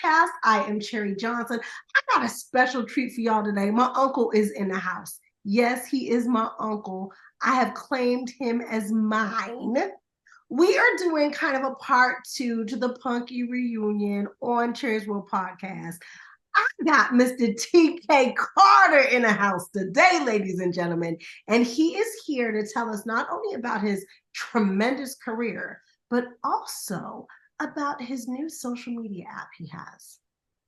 podcast. I am Cherie Johnson. I got a special treat for y'all today. My uncle is in the house. Yes, he is my uncle. I have claimed him as mine. We are doing kind of a part two to the Punky reunion on Cherie's World podcast. I got Mr. TK Carter in the house today, ladies and gentlemen, and he is here to tell us not only about his tremendous career, but also about his new social media app he has.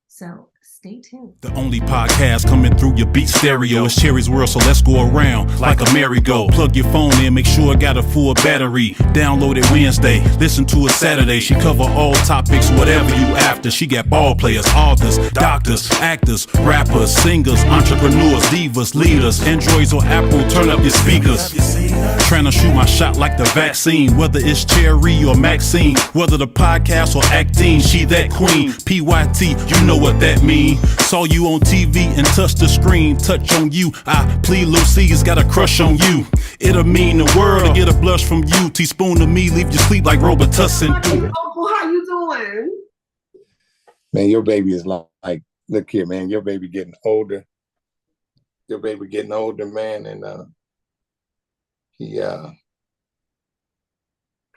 So stay tuned. The only podcast coming through your beat stereo is Cherie's World, so let's go around like a merry-go. Plug your phone in, make sure it got a full battery. Download it Wednesday, listen to it Saturday. She cover all topics, whatever you after. She got ball players, authors, doctors, actors, rappers, singers, entrepreneurs, divas, leaders. Androids or Apple, turn up your speakers. Trying to shoot my shot like the vaccine. Whether it's Cherie or Maxine, whether the podcast or acting, she that queen. PYT, you know what that mean. Saw you on TV and touched the screen. Touch on you, I plead Lil C's got a crush on you. It'll mean the world to get a blush from you. Teaspoon to me, leave you sleep like Robitussin. Uncle, how you doing? Man, your baby is like, look here, man, your baby getting older. Your baby getting older, man, and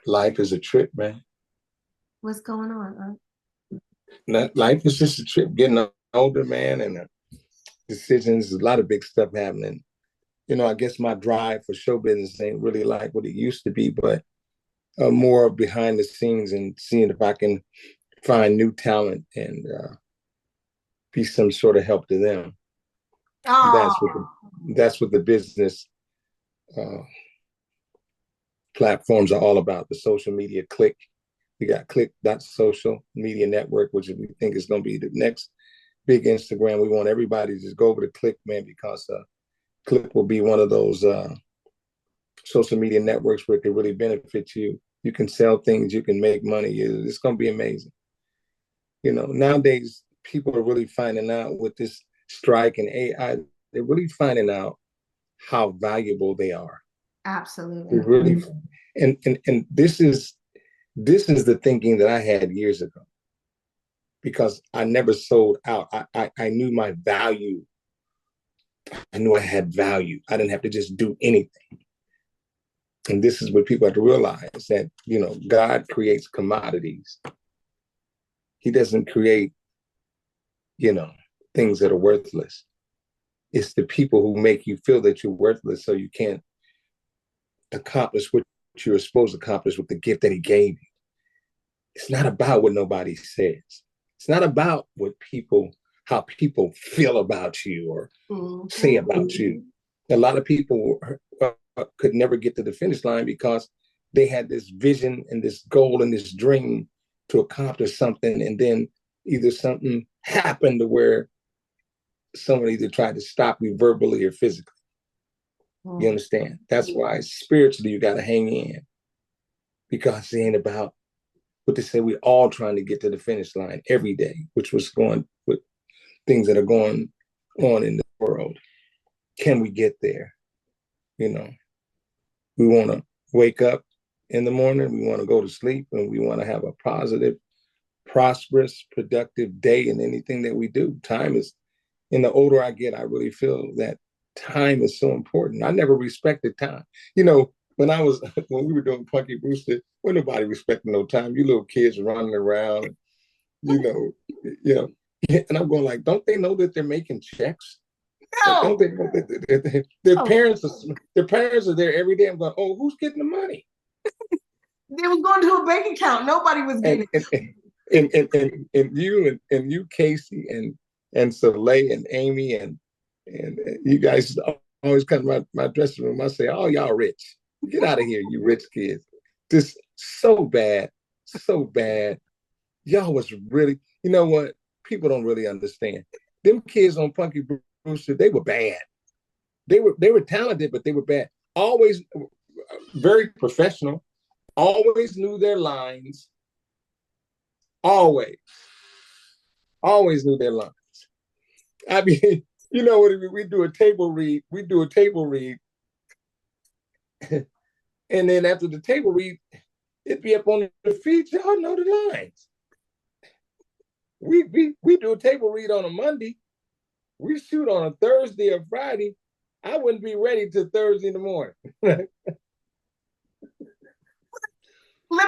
life is a trip, man. What's going on, Life is just a trip, getting older, man, and decisions, a lot of big stuff happening. You know, I guess my drive for show business ain't really like what it used to be, but more behind the scenes and seeing if I can find new talent and be some sort of help to them. That's what the business platforms are all about, the social media Click. We got Click.social media network, which we think is going to be the next big Instagram. We want everybody to just go over to Click, man, because Click will be one of those social media networks where it can really benefit you. You can sell things, you can make money. It's going to be amazing. You know, nowadays, people are really finding out with this strike and AI, they're really finding out how valuable they are. Absolutely. Really, and this is the thinking that I had years ago, because I never sold out. I knew my value. I knew I had value. I didn't have to just do anything. And this is what people have to realize, that, you know, God creates commodities. He doesn't create, you know, things that are worthless. It's the people who make you feel that you're worthless so you can't accomplish what you're supposed to accomplish with the gift that he gave you. It's not about what nobody says. It's not about how people feel about you or say about you. A lot of people could never get to the finish line because they had this vision and this goal and this dream to accomplish something, and then either something happened to where someone either tried to stop you verbally or physically. You understand? That's why spiritually you got to hang in, because it ain't about what they say. We're all trying to get to the finish line every day, which was going with things that are going on in the world. Can we get there? You know, we want to wake up in the morning, we want to go to sleep, and we want to have a positive, prosperous, productive day in anything that we do. Time is, and the older I get, I really feel that time is so important. I never respected time. You know, when we were doing Punky Brewster, when nobody respected no time, you little kids running around, you know, and I'm going like, don't they know that they're making checks? No. Don't they know that their parents are there every day? I'm going, oh, who's getting the money? They was going to a bank account. Nobody was getting it. And you, Casey, and Soleil and Amy and you guys always come to my dressing room. I say, oh, y'all rich. Get out of here, you rich kids. Just so bad. Y'all was really, you know what? People don't really understand. Them kids on Punky Brewster, they were bad. They were talented, but they were bad. Always very professional. Always knew their lines. Always knew their lines. I mean, you know what I mean? We do a table read. And then after the table read, it'd be up on the feed. Y'all know the lines. we do a table read on a Monday. We shoot on a Thursday or Friday. I wouldn't be ready till Thursday in the morning. Let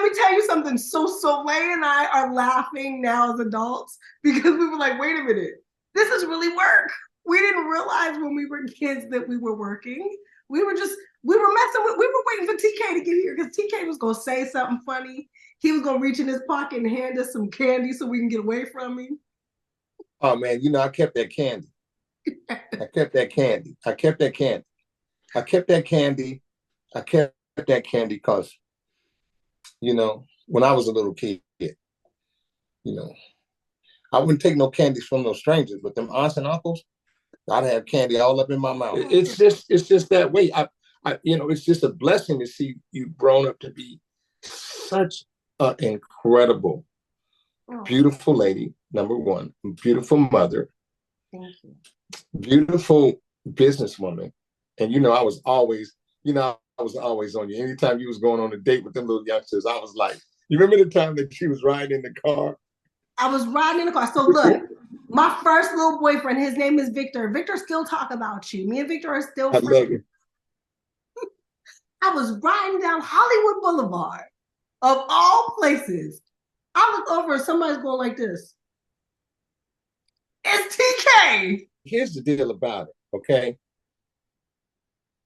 me tell you something. So Soleil and I are laughing now as adults because we were like, wait a minute, this is really work. We didn't realize when we were kids that we were working. We were messing with, we were waiting for TK to get here because TK was going to say something funny. He was going to reach in his pocket and hand us some candy so we can get away from him. Oh man, you know, I kept that candy. I kept that candy because, you know, when I was a little kid, you know, I wouldn't take no candies from no strangers, but them aunts and uncles, I'd have candy all up in my mouth. It's just that way. You know, it's just a blessing to see you grown up to be such an incredible, beautiful lady, number one, beautiful mother. Thank you. Beautiful businesswoman. And you know, I was always on you. Anytime you was going on a date with them little youngsters, I was like, you remember the time that she was riding in the car? I was riding in the car. So look, my first little boyfriend, his name is Victor. Victor still talk about you. Me and Victor are still friends. I love you. I was riding down Hollywood Boulevard, of all places. I look over and somebody's going like this. It's TK. Here's the deal about it, okay?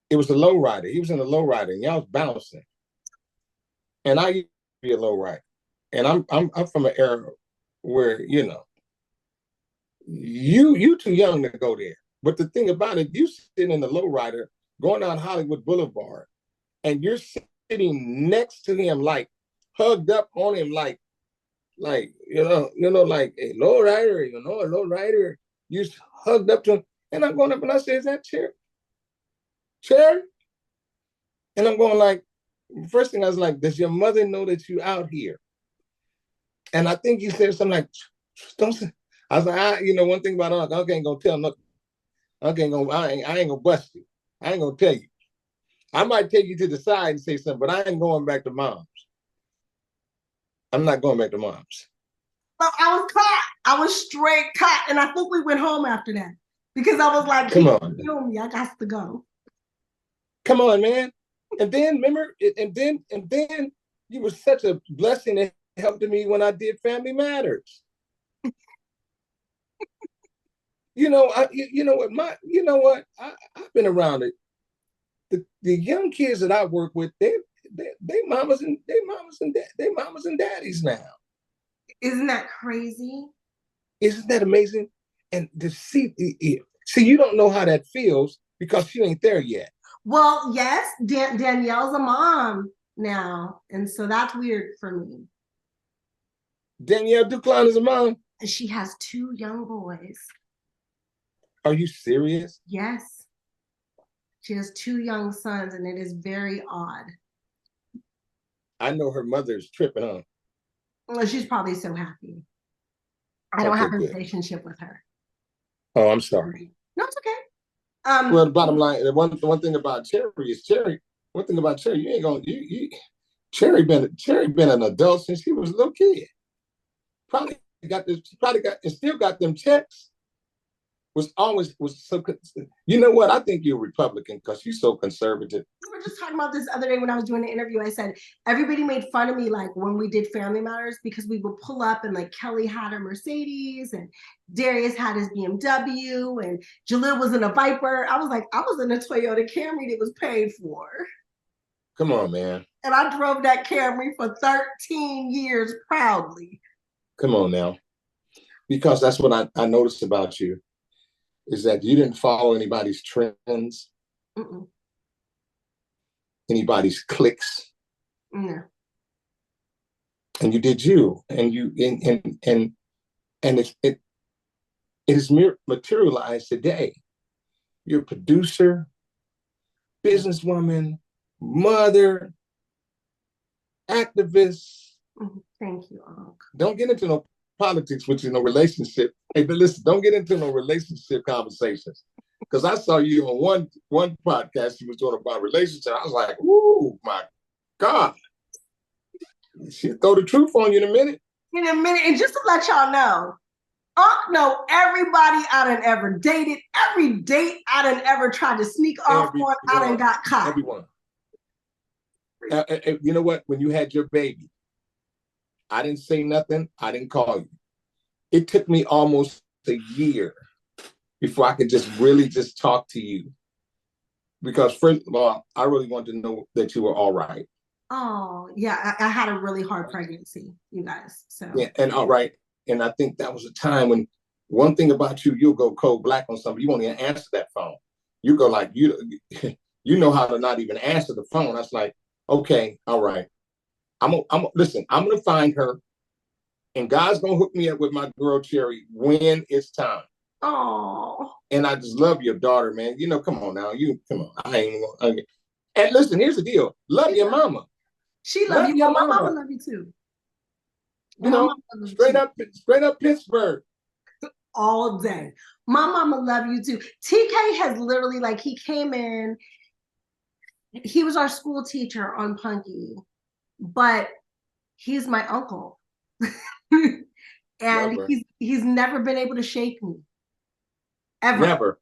It was a lowrider. He was in a lowrider, and y'all was bouncing. And I used to be a lowrider. And I'm from an era where, you know, you too young to go there. But the thing about it, you sitting in the lowrider going down Hollywood Boulevard, and you're sitting next to him, like hugged up on him, like like a lowrider. You hugged up to him, and I'm going up and I say, "Is that Cherie? Cherie?" And I'm going like, first thing I was like, "Does your mother know that you out here?" And I think he said something like, "Don't say." I was like, one thing about Uncle ain't gonna tell nothing. I ain't gonna bust you. I ain't gonna tell you. I might take you to the side and say something, but I ain't going back to mom's. I'm not going back to mom's. So I was caught. I was straight caught, and I think we went home after that because I was like, "Come on, kill me. I got to go." Come on, man. And then remember, and then you were such a blessing that helped me when I did Family Matters. I've been around it. The young kids that I work with, they mamas and daddies now. Isn't that crazy? Isn't that amazing? And to see, you don't know how that feels because you ain't there yet. Well, yes, Danielle's a mom now, and so that's weird for me. Danielle Duclon is a mom? And she has 2 young boys. Are you serious? Yes. She has 2 young sons, and it is very odd. I know her mother's tripping on. Well, she's probably so happy. I don't have a relationship with her. Oh, I'm sorry. No, it's okay. Well, the bottom line, the one thing about Cherie is One thing about Cherie, you ain't gonna Cherie been an adult since she was a little kid. Probably got and still got them checks. Was so. You know what? I think you're Republican because you're so conservative. We were just talking about this other day when I was doing the interview. I said everybody made fun of me like when we did Family Matters because we would pull up and like Kelly had a Mercedes and Darius had his BMW and Jalil was in a Viper. I was like, I was in a Toyota Camry that was paid for. Come on, man. And I drove that Camry for 13 years proudly. Come on now. Because that's what I noticed about you. Is that you didn't follow anybody's trends, anybody's clicks. No. And you did you, and it is materialized today. You're a producer, businesswoman, mother, activist. Thank you, Unc. Don't get into no politics with you, no relationship. Hey, but listen, don't get into no relationship conversations. Because I saw you on one podcast you was doing about relationship. I was like, ooh, my God. She'll throw the truth on you in a minute. And just to let y'all know, No, everybody I done ever dated, every date I done ever tried to sneak off on, I done got caught. Everyone. You know what? When you had your baby, I didn't say nothing. I didn't call you. It took me almost a year before I could just really just talk to you. Because first of all, I really wanted to know that you were all right. Oh, yeah. I had a really hard pregnancy, you guys. So yeah, and all right. And I think that was a time when one thing about you, you'll go cold black on somebody. You won't even answer that phone. You go like, you know how to not even answer the phone. I was like, okay, all right. Listen, I'm gonna find her, and God's gonna hook me up with my girl Cherie when it's time. Oh. And I just love your daughter, man. You know, come on now. Come on. I ain't gonna, and listen, here's the deal. Love your mama. She love you. Well, my mama love you too. You know, straight up Pittsburgh. All day. My mama love you too. TK has literally, like, he came in, he was our school teacher on Punky, but he's my uncle. And he's never been able to shake me. Ever.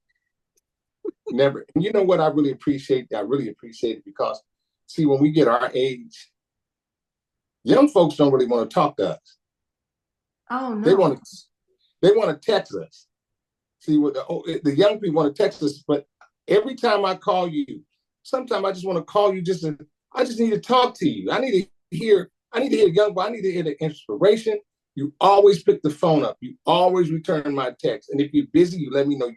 Never. And you know what I really appreciate? I really appreciate it because, see, when we get our age, young folks don't really want to talk to us. Oh, no. They want to text us. See, what the young people want to text us, but every time I call you, sometimes I just want to call you I just need to talk to you. I need to hear young boy. I need to hear the inspiration. You always pick the phone up. You always return my text. And if you're busy, you let me know you're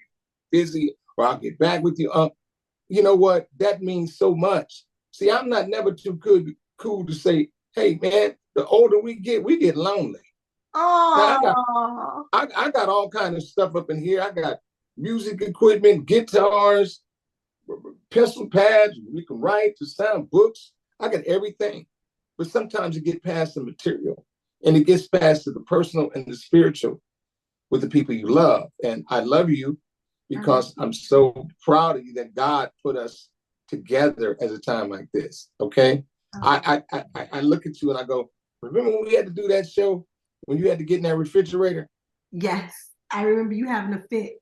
busy, or I'll get back with you. You know what? That means so much. See, I'm not never too cool to say, hey, man, the older we get lonely. Oh, I got all kind of stuff up in here. I got music equipment, guitars, pencil pads. We can write, to sound books. I got everything. But sometimes you get past the material, and it gets past to the personal and the spiritual with the people you love. And I love you because I'm so proud of you that God put us together at a time like this. Okay. I look at you and I go, remember when we had to do that show when you had to get in that refrigerator? Yes. I remember you having a fit.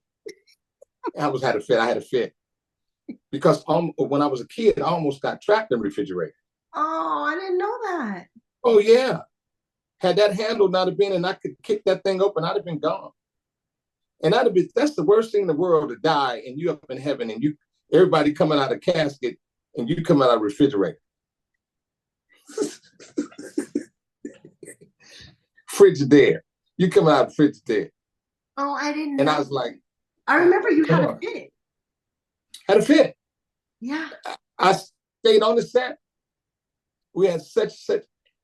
I had a fit. Because when I was a kid, I almost got trapped in the refrigerator. Oh, I didn't know that. Oh, yeah. Had that handle not have been, and I could kick that thing open, I'd have been gone. And that's the worst thing in the world, to die and you up in heaven and everybody coming out of casket and you come out of refrigerator. Frigidaire. You come out of Frigidaire. Oh, I didn't know. And I was like, I remember you had a fit. Had a fit. Yeah. I stayed on the set. We had such,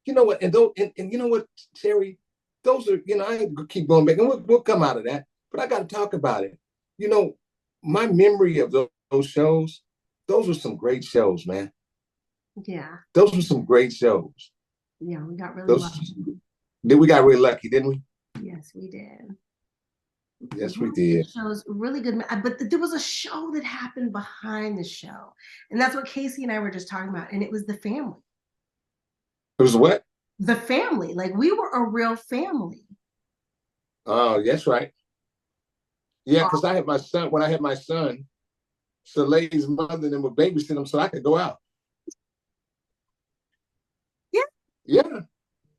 you know what, and you know what, Cherie, those are, I ain't gonna keep going back, and we'll come out of that, but I got to talk about it. You know, my memory of those shows, those were some great shows, man. Yeah. Those were some great shows. Yeah, we got really lucky. We got really lucky, didn't we? Yes, we did. Yes, we did. The show was really good, but there was a show that happened behind the show, and that's what Casey and I were just talking about, and it was the family. It was what? The family. Like, we were a real family. Oh, that's right. Yeah, because I had my son. When I had my son, Soleil's mother and them would babysit him so I could go out. Yeah. Yeah.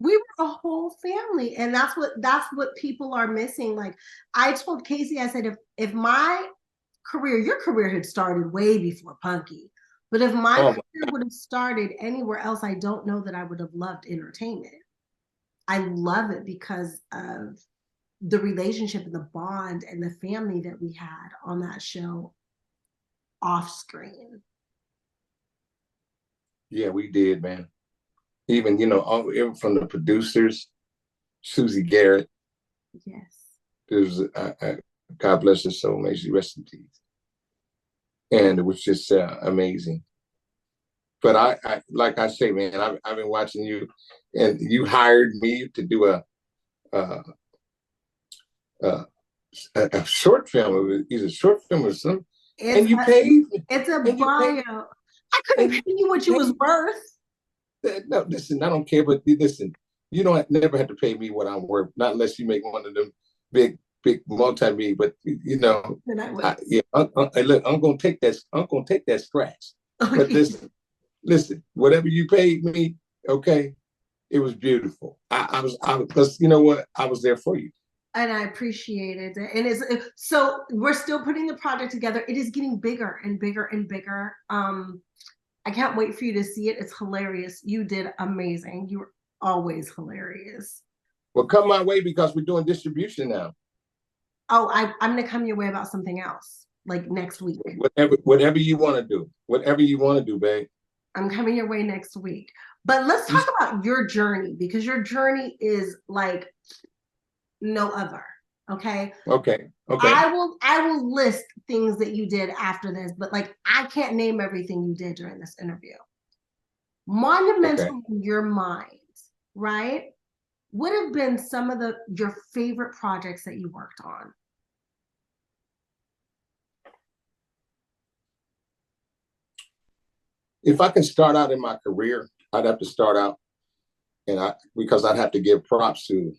We were a whole family, and that's what people are missing. Like, I told Casey, I said, if my career, your career had started way before Punky, but if my career would have started anywhere else, I don't know that I would have loved entertainment. I love it because of the relationship and the bond and the family that we had on that show off screen. Yeah, we did, man. Even, even from the producers, Susie Garrett. Yes. It was, God bless her soul, may she rest in peace. And it was just amazing. But I like I say, man, I've been watching you, and you hired me to do a short film. Either a short film or something. And you paid me. It's a bio. I couldn't pay you what you was worth. No, listen, I don't care, but listen, you don't never have to pay me what I'm worth, not unless you make one of them big big multi-me, but yeah, look, I'm gonna take that scratch. But listen, whatever you paid me, okay, it was beautiful. I was because you know what, I was there for you. And I appreciated it. And so we're still putting the project together. It is getting bigger and bigger and bigger. I can't wait for you to see it. It's hilarious. You did amazing. You were always hilarious. Well, come my way because we're doing distribution now. Oh, I'm gonna come your way about something else, like next week. Whatever you want to do. Whatever you want to do, babe. I'm coming your way next week. But let's talk about your journey, because your journey is like no other. Okay. Okay. I will list things that you did after this, but like I can't name everything you did during this interview. Monumental in your mind, right? Would have been some of your favorite projects that you worked on. If I can start out in my career, I'd have to start out, because I'd have to give props to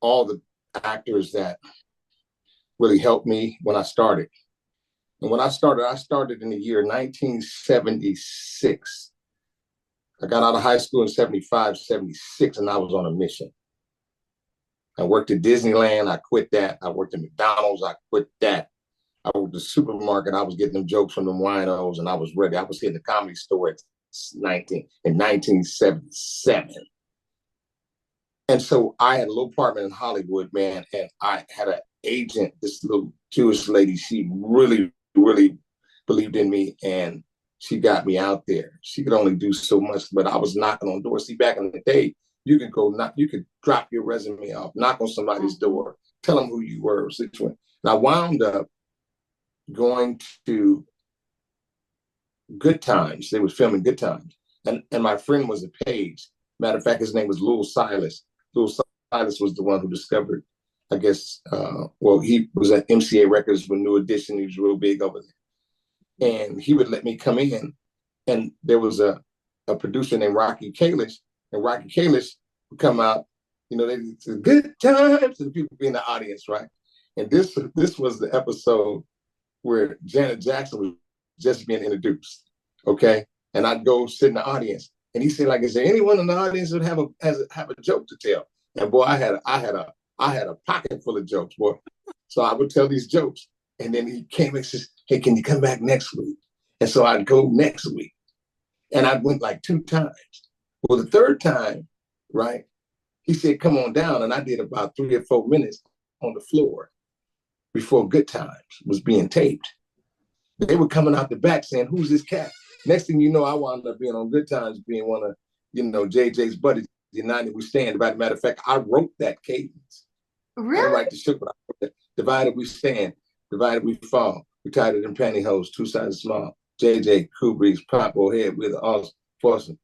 all the actors that really helped me when I started. And when I started in the year 1976. I got out of high school in 75, 76, and I was on a mission. I worked at Disneyland, I quit that. I worked at McDonald's, I quit that. I worked at the supermarket, I was getting them jokes from them winos, and I was ready. I was hitting the Comedy Store in 1977. And so I had a little apartment in Hollywood, man, and I had an agent, this little Jewish lady. She really, really believed in me, and she got me out there. She could only do so much, but I was knocking on doors. See, back in the day, you could drop your resume off, knock on somebody's door, tell them who you were. And I wound up going to Good Times. They were filming Good Times. And my friend was a page. Matter of fact, his name was Lil Silas. Lil Silas was the one who discovered, I guess, he was at MCA Records with New Edition. He was real big over there. And he would let me come in. And there was a producer named Rocky Kalish. And Rocky Kalish would come out, they said, good times, and the people be in the audience, right? And this was the episode where Janet Jackson was just being introduced, okay? And I'd go sit in the audience. And he said, like, is there anyone in the audience that have a joke to tell? And boy, I had a pocket full of jokes, boy. So I would tell these jokes. And then he came and says, hey, can you come back next week? And so I'd go next week. And I went like 2 times. Well, the third time, right, he said, come on down. And I did about 3 or 4 minutes on the floor before Good Times was being taped. They were coming out the back saying, who's this cat? Next thing you know, I wound up being on Good Times, being one of, JJ's buddies, United We Stand. By the matter of fact, I wrote that cadence. Really? I didn't write the shit, but I wrote that. Divided we stand, divided we fall. We tied it in pantyhose, 2 sizes small. JJ, Cool Breeze, Pop O'Head, with us, forcing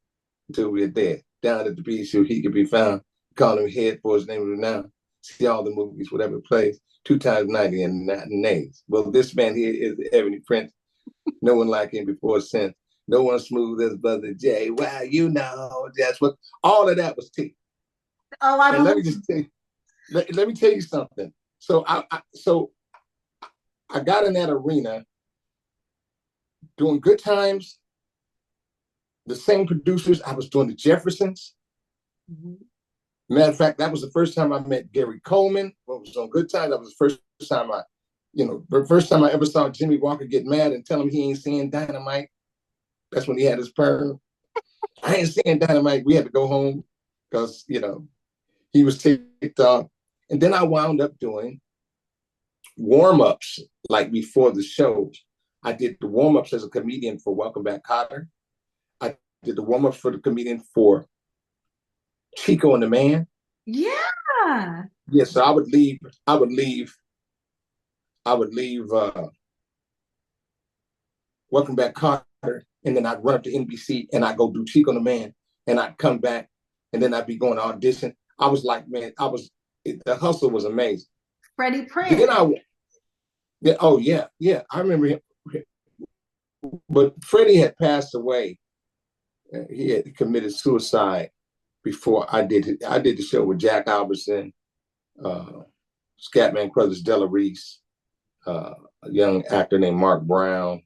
until we are dead. Down at the beach, so he could be found. Call him Head for his name of renown. See all the movies, whatever plays. 2 times 90 and names. Well, this man here is the Ebony Prince. No one like him before or since. No one smooth as Brother J. Wow, that's what all of that was T. Oh, and let me just tell you, let me tell you something. So I got in that arena doing Good Times. The same producers. I was doing the Jeffersons. Mm-hmm. Matter of fact, that was the first time I met Gary Coleman. When it was on Good Times, that was the first time the first time I ever saw Jimmy Walker get mad and tell him he ain't seeing Dynamite. That's when he had his perm. I ain't seeing Dynamite. We had to go home because, he was ticked off. And then I wound up doing warm-ups, like before the shows. I did the warm-ups as a comedian for Welcome Back, Carter. I did the warm-ups for the comedian for Chico and the Man. Yeah. Yeah, so I would leave Welcome Back, Carter, and then I'd run up to NBC and I'd go do Chico and the Man, and I'd come back, and then I'd be going to audition. I was like, man, the hustle was amazing. Freddie Prinze. Then I remember him. But Freddie had passed away. He had committed suicide before I did it. I did the show with Jack Albertson, Scatman Crothers, Della Reese, a young actor named Mark Brown,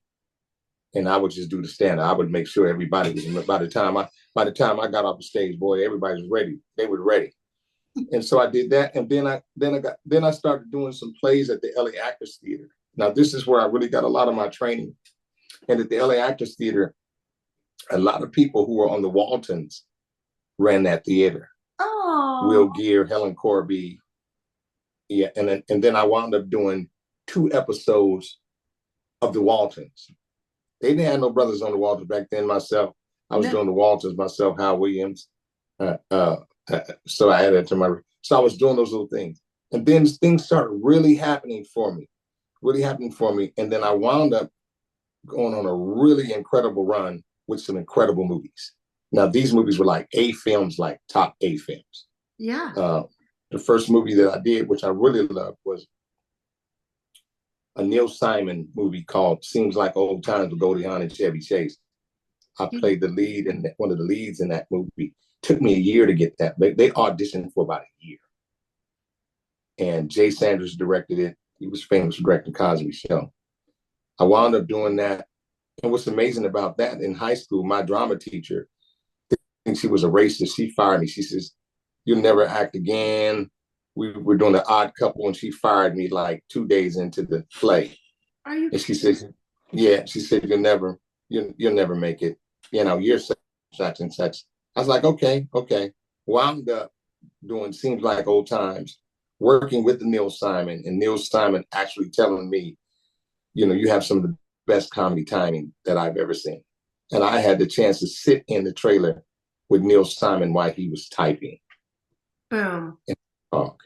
and I would just do the stand-up. I would make sure everybody was. By the time I got off the stage, boy, everybody was ready. They were ready, and so I did that. And then I started doing some plays at the LA Actors Theater. Now this is where I really got a lot of my training. And at the LA Actors Theater, a lot of people who were on the Waltons ran that theater. Oh, Will Gear, Helen Corby, yeah, and then I wound up doing 2 episodes of the Waltons. They didn't have no brothers on the Waltons back then. Myself, I was doing the Waltons myself. Hal Williams. So I added to my. So I was doing those little things, and then things started really happening for me, and then I wound up going on a really incredible run with some incredible movies. Now these movies were like A films, like top A films. Yeah. The first movie that I did, which I really loved, was a Neil Simon movie called Seems Like Old Times with Goldie Hawn and Chevy Chase. I played the lead and one of the leads in that movie. Took me a year to get that. They auditioned for about a year. And Jay Sanders directed it. He was famous for directing Cosby Show. I wound up doing that. And what's amazing about that, in high school, my drama teacher, thinks she was a racist. She fired me. She says, "You'll never act again." We were doing The Odd Couple, and she fired me like 2 days into the play. Are you? And she said, "Yeah." She said, you'll never make it. You know, you're such and such. I was like, okay. Wound up doing Seems Like Old Times, working with Neil Simon, and Neil Simon actually telling me, you have some of the best comedy timing that I've ever seen. And I had the chance to sit in the trailer with Neil Simon while he was typing. Boom. And talk.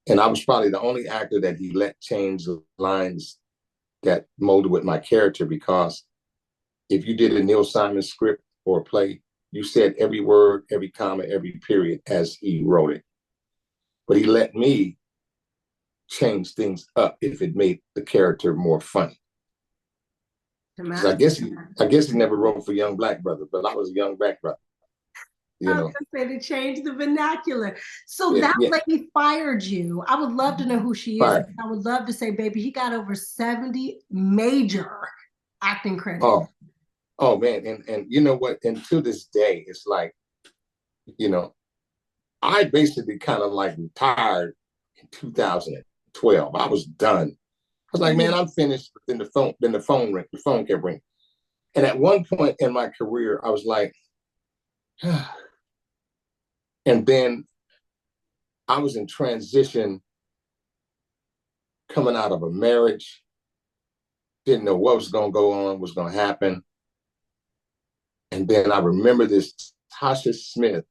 And I was probably the only actor that he let change the lines that molded with my character, because if you did a Neil Simon script or play, you said every word, every comma, every period as he wrote it. But he let me change things up if it made the character more funny. I guess he never wrote for Young Black Brother, but I was a Young Black Brother. I was going to say to change the vernacular. So that lady fired you. I would love to know who she is. I would love to say, baby, he got over 70 major acting credits. Oh man. And you know what? And to this day, it's like, I basically kind of like retired in 2012. I was done. I was like, man, I'm finished. Then the phone kept ringing. And at one point in my career, I was like, and then I was in transition, coming out of a marriage, didn't know what was going to go on, what's going to happen. And then I remember this Tasha Smith,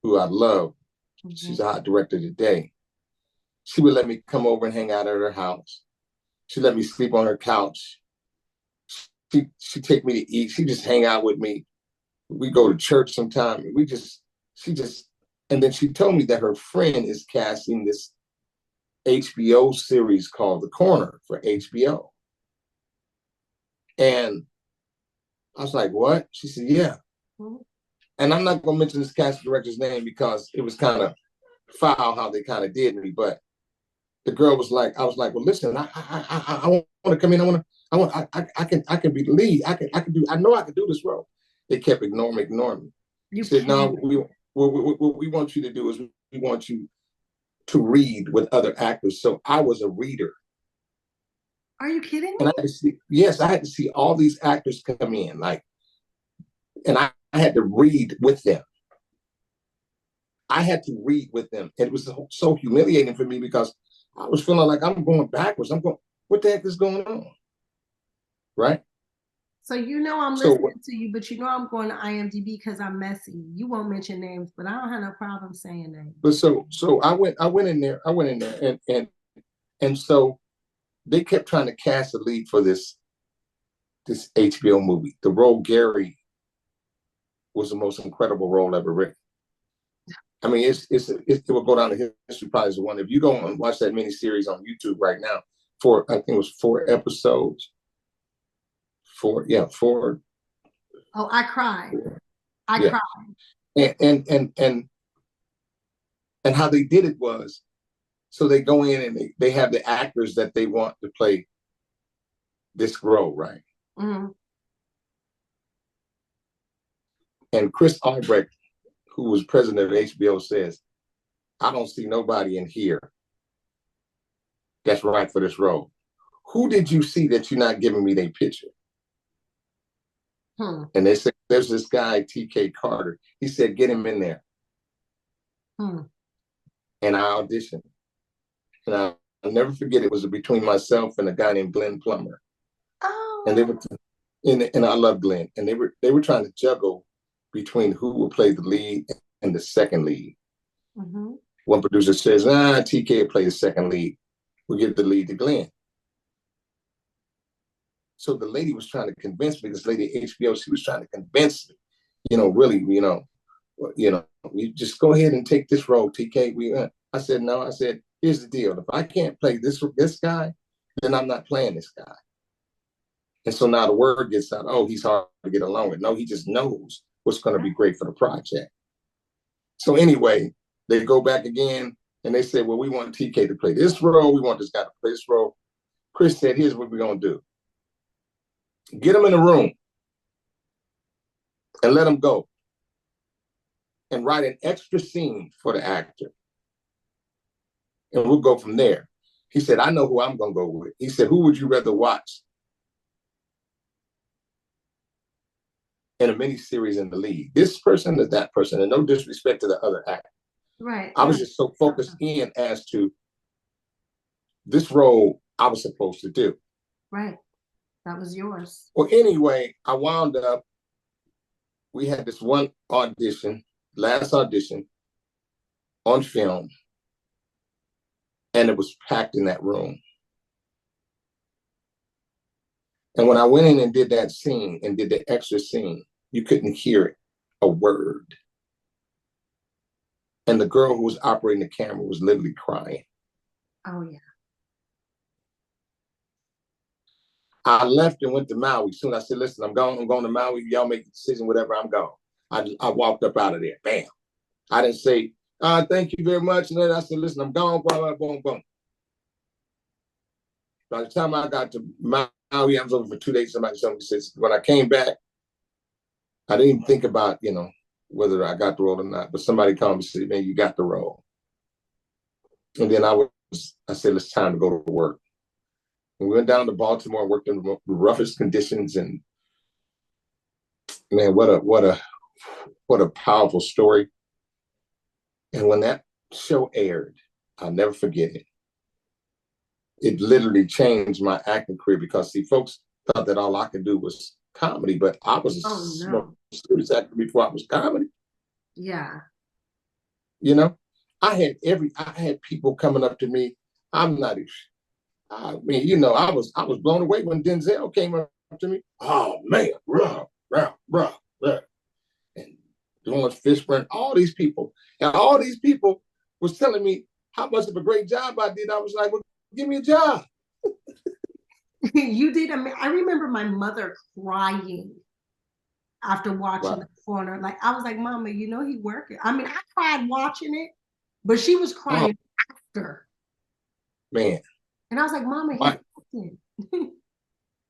who I love. Mm-hmm. She's a hot director today. She would let me come over and hang out at her house. She'd let me sleep on her couch. She'd take me to eat. She'd just hang out with me. We go to church sometime. And then she told me that her friend is casting this HBO series called The Corner for HBO. And I was like, what? She said, yeah. Mm-hmm. And I'm not going to mention this casting director's name because it was kind of foul how they kind of did me. But the girl was like, I was like, well, listen, I want to come in. I can be the lead. I know I can do this role. They kept ignoring me. You said, no, what we want you to do is we want you to read with other actors. So I was a reader. Are you kidding me? And I had to see all these actors come in, and I had to read with them. And it was so humiliating for me because I was feeling like I'm going backwards. What the heck is going on? Right? So I'm listening to you, but I'm going to IMDb because I'm messy. You won't mention names, but I don't have no problem saying names. But so I went in there, and so they kept trying to cast a lead for this HBO movie. The role Gary was the most incredible role ever written. I mean, it will go down to history probably as one. If you go and watch that miniseries on YouTube right now, I think it was 4 episodes. 4. Oh, I cried. I cried. And how they did it was So they go in and they have the actors that they want to play this role, right? Mm-hmm. And Chris Albrecht, who was president of HBO, says, I don't see nobody in here that's right for this role. Who did you see that you're not giving me their picture? And they said, there's this guy, TK Carter. He said, get him in there. And I auditioned. And I'll never forget, it was between myself and a guy named Glenn Plummer. Oh. And they were, and I love Glenn. And they were trying to juggle between who would play the lead and the second lead. Mm-hmm. One producer says, TK will play the second lead. We'll give the lead to Glenn. So the lady was trying to convince me, this lady at HBO, she was trying to convince me, really, you just go ahead and take this role, TK. I said, no. I said, here's the deal. If I can't play this guy, then I'm not playing this guy. And so now the word gets out, oh, he's hard to get along with. No, he just knows what's going to be great for the project. So anyway, they go back again and they say, well, we want TK to play this role. We want this guy to play this role. Chris said, here's what we're going to do. Get him in a room and let him go and write an extra scene for the actor. And we'll go from there. He said, I know who I'm going to go with. He said, who would you rather watch in a miniseries in the lead? This person or that person? And no disrespect to the other actor. Right. I was just so focused in as to this role I was supposed to do. Right. That was yours. Well, anyway, I wound up, we had this one audition, last audition on film, and it was packed in that room. And when I went in and did that scene and did the extra scene, you couldn't hear a word. And the girl who was operating the camera was literally crying. Oh, yeah. I left and went to Maui. Soon I said, listen, I'm going to Maui. Y'all make the decision, whatever, I'm gone. I walked up out of there. Bam. I didn't say, thank you very much. And then I said, listen, I'm gone, blah, blah, boom, boom. By the time I got to Maui, I was over for 2 days. Somebody says, when I came back, I didn't even think about, whether I got the role or not. But somebody called me and said, man, you got the role. And then I said, it's time to go to work. We went down to Baltimore, worked in the roughest conditions, and man, what a powerful story. And when that show aired, I'll never forget it. It literally changed my acting career because, see, folks thought that all I could do was comedy, but I was a serious actor before I was comedy. Yeah. I had people coming up to me. I was blown away when Denzel came up to me. Oh man, rah, rah, rah, rah. And Lawrence Fishburne, all these people. And all these people was telling me how much of a great job I did. I was like, well, give me a job. You did. I remember my mother crying after watching The Corner. Like, I was like, Mama, he working. I mean, I cried watching it, but she was crying after. Man. And I was like, Mama, he's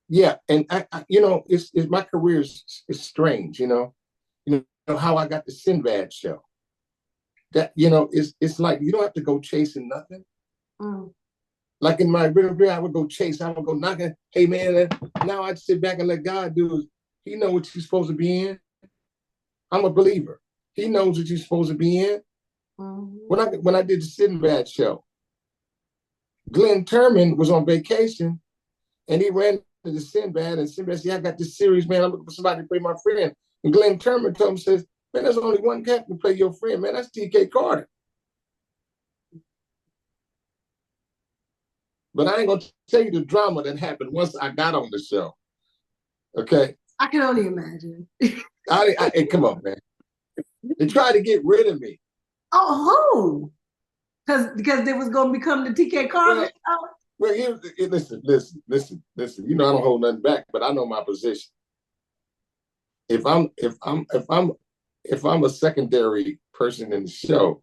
yeah, and I it's my career is strange, how I got the Sinbad show. That it's like you don't have to go chasing nothing. Like in my career, I would go chase, I would go knocking. Hey man, now I'd sit back and let God do it. He knows what you're supposed to be in. I'm a believer. He knows what you're supposed to be in. When I did the Sinbad show, Glenn Turman was on vacation and he ran to the Sinbad, and Sinbad said, I got this series, man. I'm looking for somebody to play my friend. And Glenn Turman told him, says, man, there's only one cat to play your friend, man. That's TK Carter. But I ain't going to tell you the drama that happened once I got on the show. Okay? I can only imagine. Hey, come on, man. They tried to get rid of me. Oh, who? Because they was going to become the TK Carter. Well, listen. I don't hold nothing back, but I know my position. If I'm a secondary person in the show,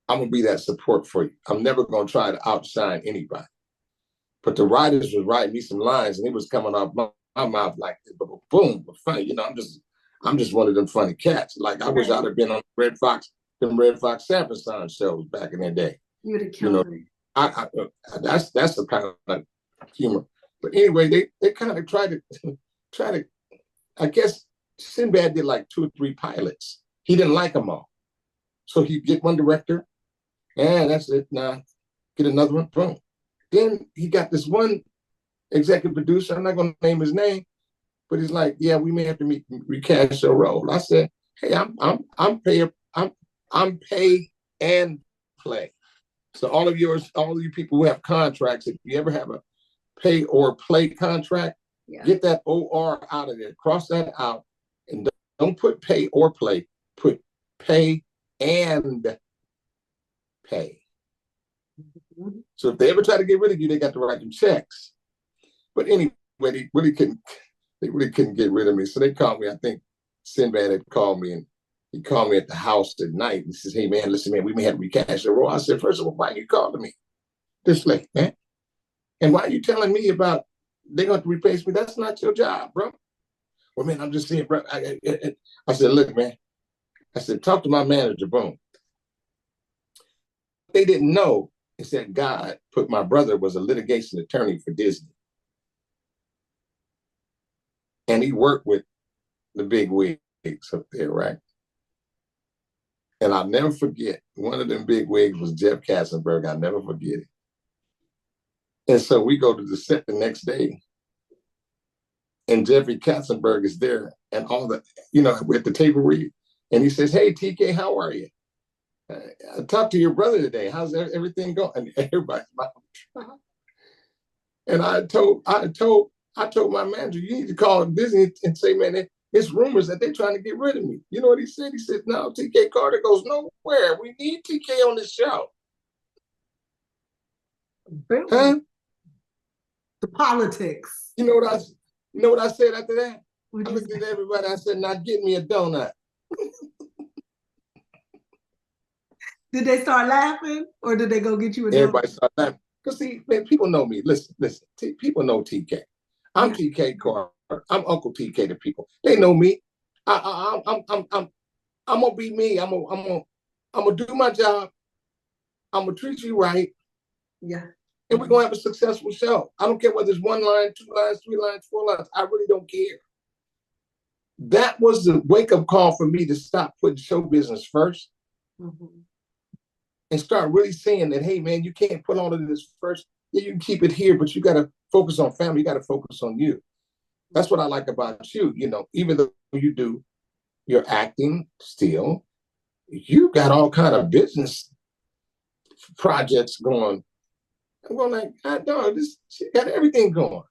I'm gonna be that support for you. I'm never gonna try to outshine anybody. But the writers was writing me some lines, and it was coming off my mouth like boom, funny. You know, I'm just one of them funny cats. Like I wish I'd have been on Red Fox Sanford Son shows back in the day. You would have killed me. That's the kind of humor. But anyway, they kind of try to. I guess Sinbad did like 2 or 3 pilots. He didn't like them all, so he'd get one director, and that's it. Now get another one. Boom. Then he got this one executive producer. I'm not going to name his name, but he's like, "Yeah, we may have to recast your role." I said, "Hey, I'm pay and play." So all of you people who have contracts, if you ever have a pay or play contract, get that OR out of there. Cross that out, and don't put pay or play. Put pay and pay. So if they ever try to get rid of you, they got to write them checks. But anyway, they really couldn't get rid of me. So they called me. I think Sinbad had called me, and he called me at the house at night. And he says, "Hey man, listen, man, we may have to recast your role." I said, "First of all, why are you calling me this late, man? And why are you telling me about they're going to replace me? That's not your job, bro." "Well, man, I'm just saying, bro." I said, "Look, man," I said, "talk to my manager, boom." They didn't know. He said, God put my brother was a litigation attorney for Disney. And he worked with the big wigs up there, right? And I'll never forget, one of them big wigs was Jeff Katzenberg. I'll never forget it. And so we go to the set the next day, and Jeffrey Katzenberg is there, and all the, we're at the table read, and he says, "Hey, TK, how are you? I talked to your brother today. How's everything going?" And everybody's smiling. And I told my manager, "You need to call Disney and say, man, it's rumors that they're trying to get rid of me." You know what he said? He said, "No, TK Carter goes nowhere. We need TK on the show." Huh? The politics. You know what I said after that? I looked at everybody. I said, "Now get me a donut." Did they start laughing, or did they go get you a donut? Everybody started laughing. Because see, man, people know me. Listen. People know TK. I'm TK Carter. I'm Uncle TK to people. They know me. I'm gonna be me. I'm gonna do my job. I'm gonna treat you right. Yeah. And we're gonna have a successful show. I don't care whether it's 1 line, 2 lines, 3 lines, 4 lines. I really don't care. That was the wake-up call for me to stop putting show business first. Mm-hmm. And start really saying that, hey, man, you can't put all of this first. Yeah, you can keep it here, but you got to focus on family. You got to focus on you. That's what I like about you. Even though you do your acting still, you got all kind of business projects going. I'm going like, God, dog, this shit got everything going.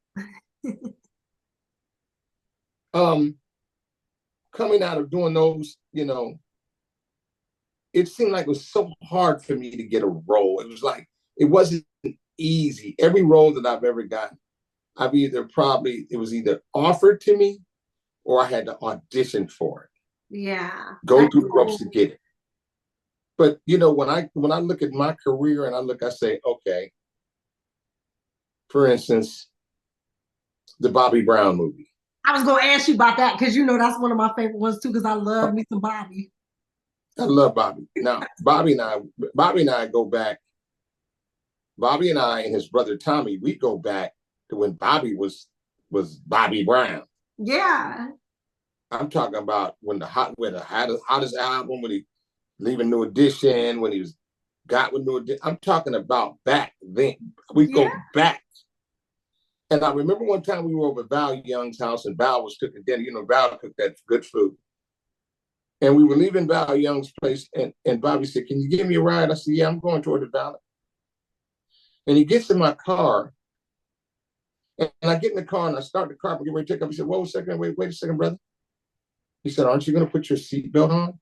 Coming out of doing those, it seemed like it was so hard for me to get a role. It was like, it wasn't easy. Every role that I've ever gotten, it was either offered to me or I had to audition for it. Yeah. Go through the ropes to get it. But, when I look at my career and I say, okay, for instance, the Bobby Brown movie. I was going to ask you about that because, that's one of my favorite ones too, because I love me some Bobby. I love Bobby. Now, Bobby and I go back. Bobby and I and his brother Tommy, we go back to when Bobby was Bobby Brown. Yeah. I'm talking about when the hottest album, when he leaving New Edition, when he got with New Edition. I'm talking about back then. We go back. And I remember one time we were over at Val Young's house, and Val was cooking dinner. Val cooked that good food. And we were leaving Val Young's place, and Bobby said, "Can you give me a ride?" I said, "Yeah, I'm going toward the Valley." And he gets in my car, and I get in the car, and I start the car, and get ready to take up. He said, "Whoa, a second, wait a second, brother." He said, "Aren't you going to put your seatbelt on?"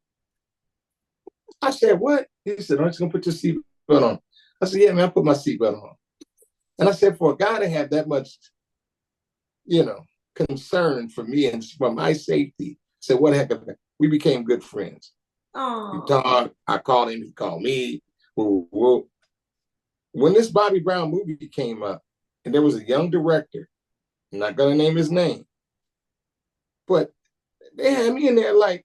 I said, "What?" He said, "Aren't you going to put your seatbelt on?" I said, "Yeah, man, I put my seatbelt on." And I said, for a guy to have that much, concern for me and for my safety, I said, what the heck? We became good friends. We talked. I called him. He called me. Well, when this Bobby Brown movie came up, and there was a young director, I'm not gonna name his name, but they had me in there like,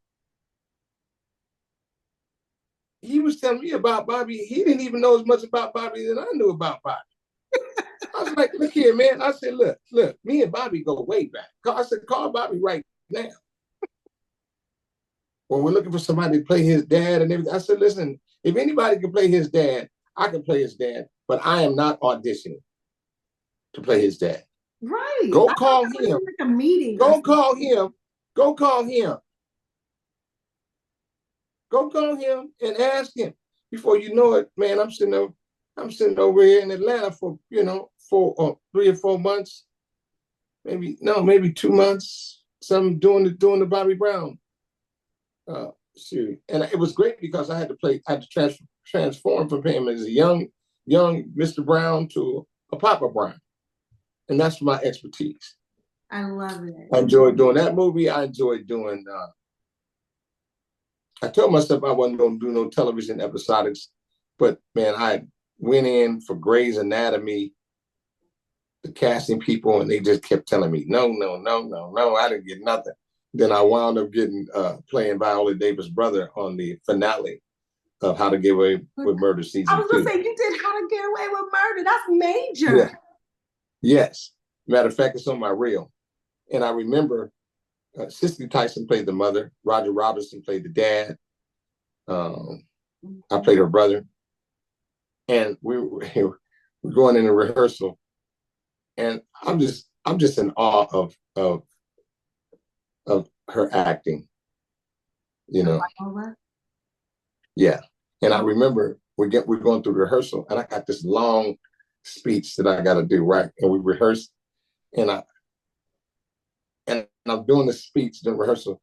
he was telling me about Bobby. He didn't even know as much about Bobby than I knew about Bobby. I was like, look here, man. I said, look, me and Bobby go way back. I said, call Bobby right now. When we're looking for somebody to play his dad and everything, I said, listen, if anybody can play his dad, I can play his dad, but I am not auditioning to play his dad. Right. Go call him. Like a meeting. Go call him. Go call him. Go call him and ask him. Before you know it, man, I'm sitting over here in Atlanta for 3 or 4 months, maybe 2 months. Some doing the Bobby Brown series, and it was great because I had to transform from him as a young Mr. Brown to a Papa Brown, and that's my expertise. I love it. I enjoyed doing that movie. I enjoyed doing. I told myself I wasn't going to do no television episodics, but man, I went in for Grey's Anatomy, the casting people, and they just kept telling me, no, I didn't get nothing. Then I wound up playing Viola Davis' brother on the finale of How to Get Away with Murder season 2. I was going to say, you did How to Get Away with Murder. That's major. Yeah. Yes. Matter of fact, it's on my reel. And I remember Cicely Tyson played the mother. Roger Robinson played the dad. I played her brother. And we were going into rehearsal. And I'm just in awe of her acting. You know. Yeah. And I remember we're going through rehearsal, and I got this long speech that I got to do, right? And we rehearsed, and I'm doing the speech during rehearsal,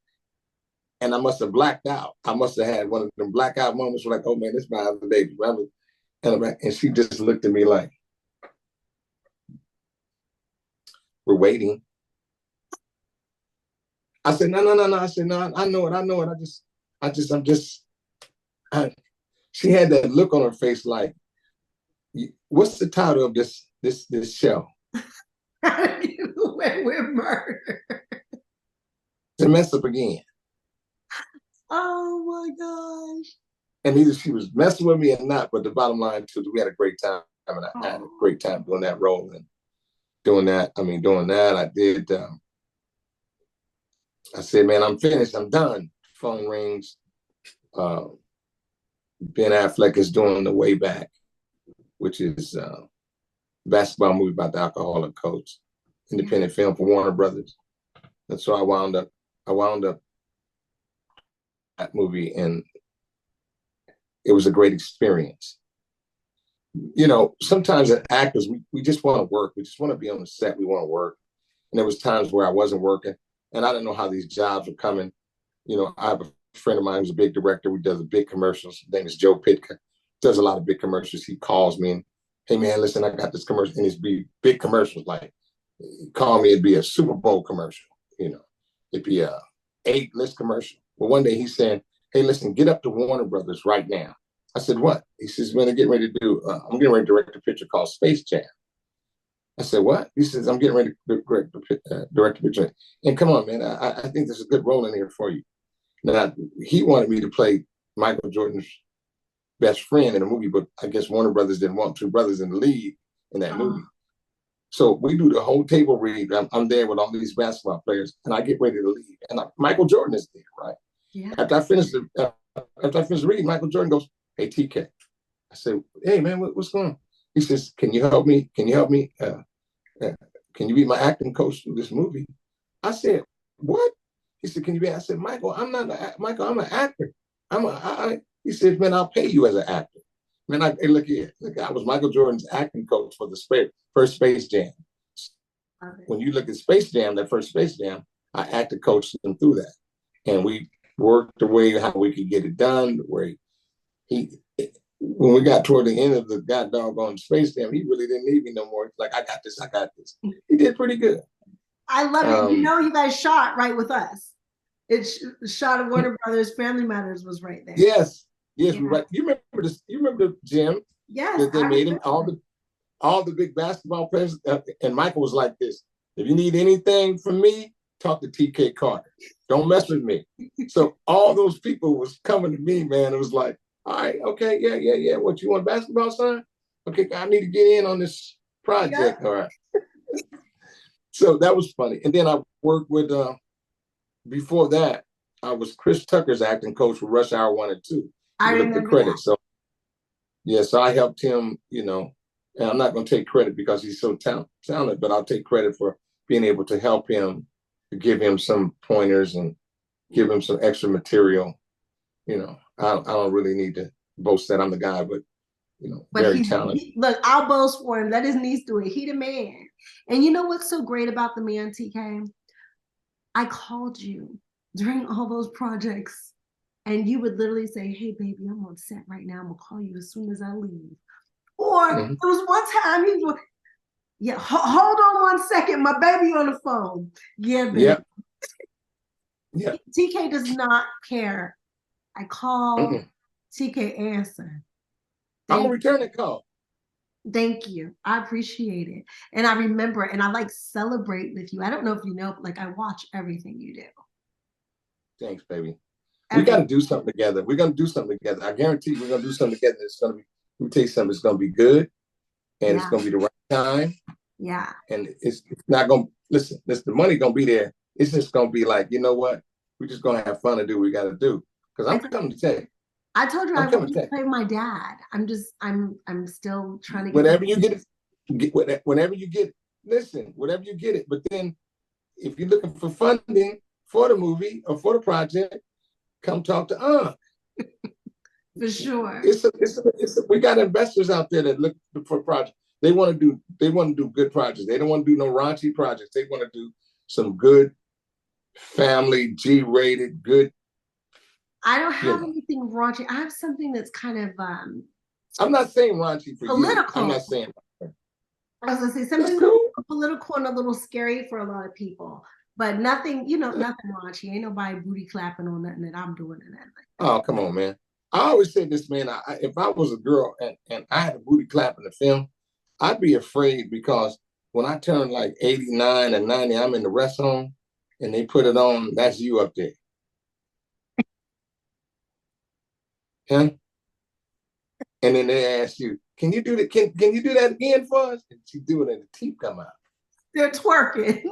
and I must have blacked out. I must have had one of them blackout moments where like, oh man, this is my other baby. And she just looked at me like, we're waiting. I said, no. I said, no, I know it. She had that look on her face like, what's the title of this show? How to Get Away with Murder. To mess up again. Oh my gosh. And either she was messing with me or not, but the bottom line too, we had a great time. I mean, I had a great time doing that role and doing that. I did. I said, man, I'm finished. I'm done. Phone rings. Ben Affleck is doing The Way Back, which is a basketball movie about the alcoholic coach, independent film for Warner Brothers. And so I wound up that movie, and it was a great experience. You know, sometimes as actors, we just want to work. We just want to be on the set. We want to work. And there was times where I wasn't working, and I didn't know how these jobs were coming. You know, I have a friend of mine who's a big director who does the big commercials. His name is Joe Pitka. Does a lot of big commercials. He calls me and, hey man, listen, I got this commercial, and it's big commercials. Like, call me, it'd be a Super Bowl commercial. You know, it'd be a 8-list commercial. But one day he's saying, hey, listen, get up to Warner Brothers right now. I said, what? He says, man, I'm getting ready to direct a picture called Space Jam. I said, what? He says, I'm getting ready to direct a picture. And come on, man, I think there's a good role in here for you. Now, he wanted me to play Michael Jordan's best friend in a movie, but I guess Warner Brothers didn't want two brothers in the lead in that movie. So we do the whole table read. I'm there with all these basketball players, and I get ready to leave. And Michael Jordan is there, right? Yeah. After I finished reading, Michael Jordan goes, hey, TK. I said, hey, man, what's going on? He says, can you help me? Can you be my acting coach through this movie? I said, what? He said, can you be? I said, Michael, I'm an actor. He said, man, I'll pay you as an actor. Man, look here. I was Michael Jordan's acting coach for the first Space Jam. Okay. When you look at Space Jam, that first Space Jam, I acted coached him through that. And we worked the way how we could get it done, where when we got toward the end of the doggone Space Jam, he really didn't need me no more. He's like, I got this. He did pretty good. I love it. You know, you guys shot right with us. It's shot of Warner Brothers, Family Matters was right there. Yes. Yes, we right. You remember this? You remember the gym Yes, that they I made him remember. all the big basketball players, and Michael was like this: if you need anything from me, talk to TK Carter. Don't mess with me. So all those people was coming to me, man. It was like, all right, okay, yeah. What, you want basketball, son? Okay, I need to get in on this project. Yeah. All right. So that was funny. And then I worked with before that, I was Chris Tucker's acting coach for Rush Hour 1 and 2. I You look at the remember that. credits. So yeah, so I helped him, and I'm not going to take credit because he's so talented, but I'll take credit for being able to help him, to give him some pointers and give him some extra material. I don't really need to boast that I'm the guy, but But very talented. look, I'll boast for him. Let his niece do it. He the man. And you know what's so great about the man, TK? I called you during all those projects, and you would literally say, "Hey, baby, I'm on set right now. I'm gonna call you as soon as I leave." Or there was one time he was, yeah, hold on 1 second, my baby on the phone. Yeah, baby. Yeah. TK does not care. I call, TK answer. I'm gonna return the call. Thank you. I appreciate it. And I remember, and I like celebrate with you. I don't know if you know, but like I watch everything you do. Thanks, baby. We got to do something together. We're going to do something together. I guarantee we're going to do something together. It's going to be, let me tell you something, it's going to be good. And it's going to be the right time. Yeah. And it's not going to, listen, the money going to be there. It's just going to be like, you know what? We're just going to have fun and do what we got to do. Because I'm coming to tell you. I told you I want to play my dad. I'm still trying to get whenever you get it, whenever you get it, listen, whatever you get it. But then if you're looking for funding for the movie or for the project, come talk to Aunt. For sure. We got investors out there that look for projects. They want to do good projects. They don't want to do no raunchy projects. They want to do some good family, G-rated, good. I don't have anything raunchy. I have something that's kind of I'm not saying raunchy for political. You. I'm not saying. I was gonna say something political and a little scary for a lot of people, but nothing, nothing raunchy. Ain't nobody booty clapping on nothing that I'm doing and that. Oh, come on, man. I always say this, man. If I was a girl and I had a booty clap in the film, I'd be afraid because when I turn like 89 and 90, I'm in the rest home and they put it on, that's you up there. Huh? And then they ask you, can you do that? Can you do that again for us? And she do it and the teeth come out. They're twerking.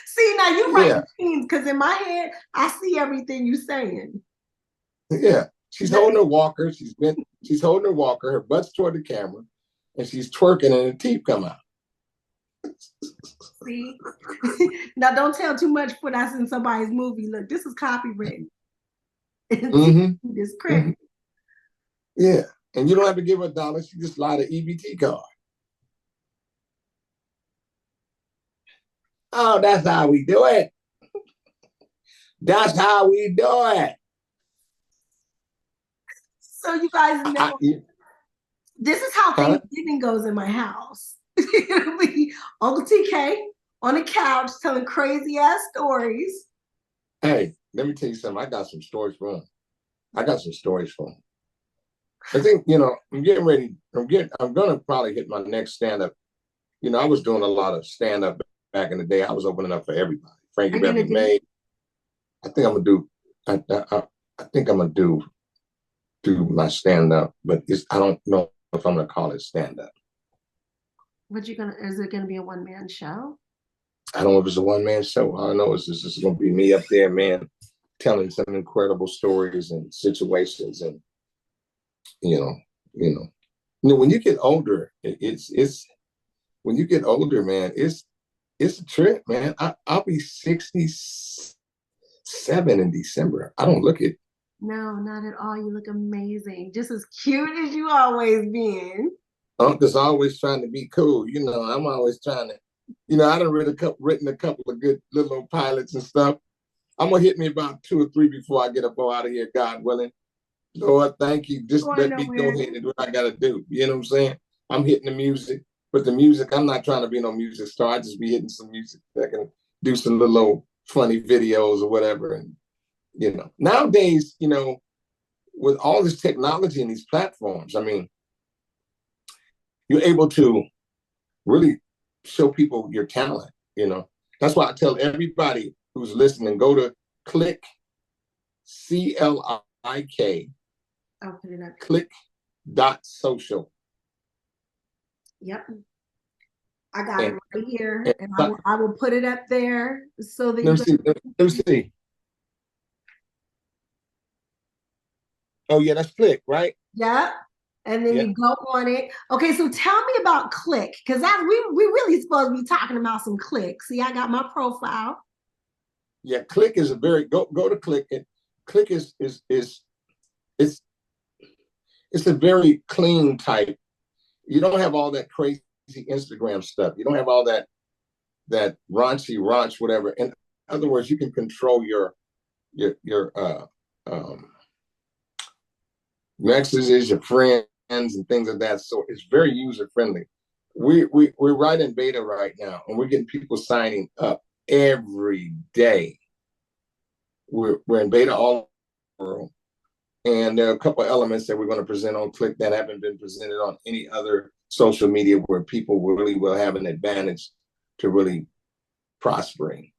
See, now you're right, because in my head, I see everything you're saying. Yeah. She's holding her walker. She's holding her walker, her butt's toward the camera, and she's twerking and the teeth come out. See? Now don't tell too much for that's in somebody's movie. Look, this is copywritten. It's credit. Yeah. And you don't have to give her $1. She just slide an EBT card. Oh, that's how we do it. That's how we do it. So you guys know, this is how Thanksgiving goes in my house. Uncle TK on the couch telling crazy ass stories. Hey, let me tell you something. I got some stories for him. I think, I'm getting ready. I'm going to probably hit my next stand-up. I was doing a lot of stand-up back in the day. I was opening up for everybody. Frankie Beverly May. I think I'm going to do, I think I'm going to do my stand-up, but I don't know if I'm going to call it stand-up. Is it going to be a one-man show? I don't know if it's a one-man show. All I know is this is going to be me up there, man, telling some incredible stories and situations. And, when you get older, it's when you get older, man, it's a trip, man. I'll be 67 in December. I don't look it. No, not at all. You look amazing. Just as cute as you always been. Uncle's always trying to be cool. I'm always trying to, I done written a couple of good little pilots and stuff. I'm going to hit me about 2 or 3 before I get up out of here, God willing. Lord, thank you. Just let me go ahead and do what I got to do. You know what I'm saying? I'm hitting the music. But the music, I'm not trying to be no music star. I just be hitting some music that can do some little funny videos or whatever. And, nowadays, with all this technology and these platforms, I mean, you're able to really show people your talent, you know. That's why I tell everybody who's listening, go to Click, CLIK, I'll put it up. click.social. Yep. I got it right here, and I will put it up there so that let me see. Oh yeah, that's Click, right? Yeah. And then you go on it. Okay, so tell me about Click, because we really supposed to be talking about some Click. See, I got my profile. Yeah, Click is a very go to Click. And Click is it's a very clean type. You don't have all that crazy Instagram stuff. You don't have all that raunchy, whatever. In other words, you can control your messages, your friends, and things of that sort. It's very user friendly. We're right in beta right now, and we're getting people signing up every day. We're in beta all over the world. And there are a couple of elements that we're going to present on Click that haven't been presented on any other social media, where people really will have an advantage to really prospering.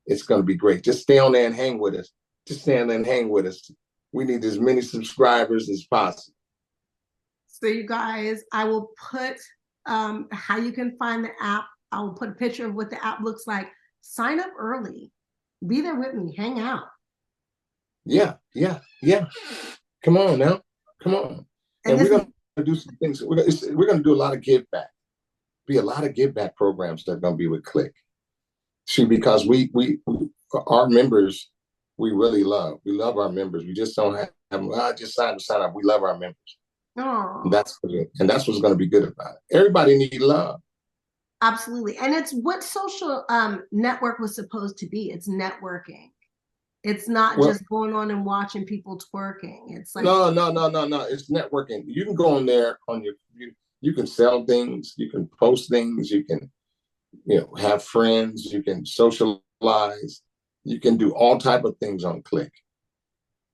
It's going to be great. Just stay on there and hang with us. Just stay on there and hang with us. We need as many subscribers as possible. So you guys, I will put how you can find the app. I will put a picture of what the app looks like. Sign up early. Be there with me. Hang out. Yeah. Come on now. Come on. And we're going to do some things. We're going to do a lot of give back. Be a lot of give back programs that are going to be with Click. See, because we our members, we really love. We love our members. We just don't have just sign up. We love our members. Oh. And that's what's going to be good about it. Everybody needs love. Absolutely. And it's what social network was supposed to be. It's networking. It's not just going on and watching people twerking. It's like no. It's networking. You can go on there on you can sell things, you can post things, you can have friends, you can socialize, you can do all type of things on Click.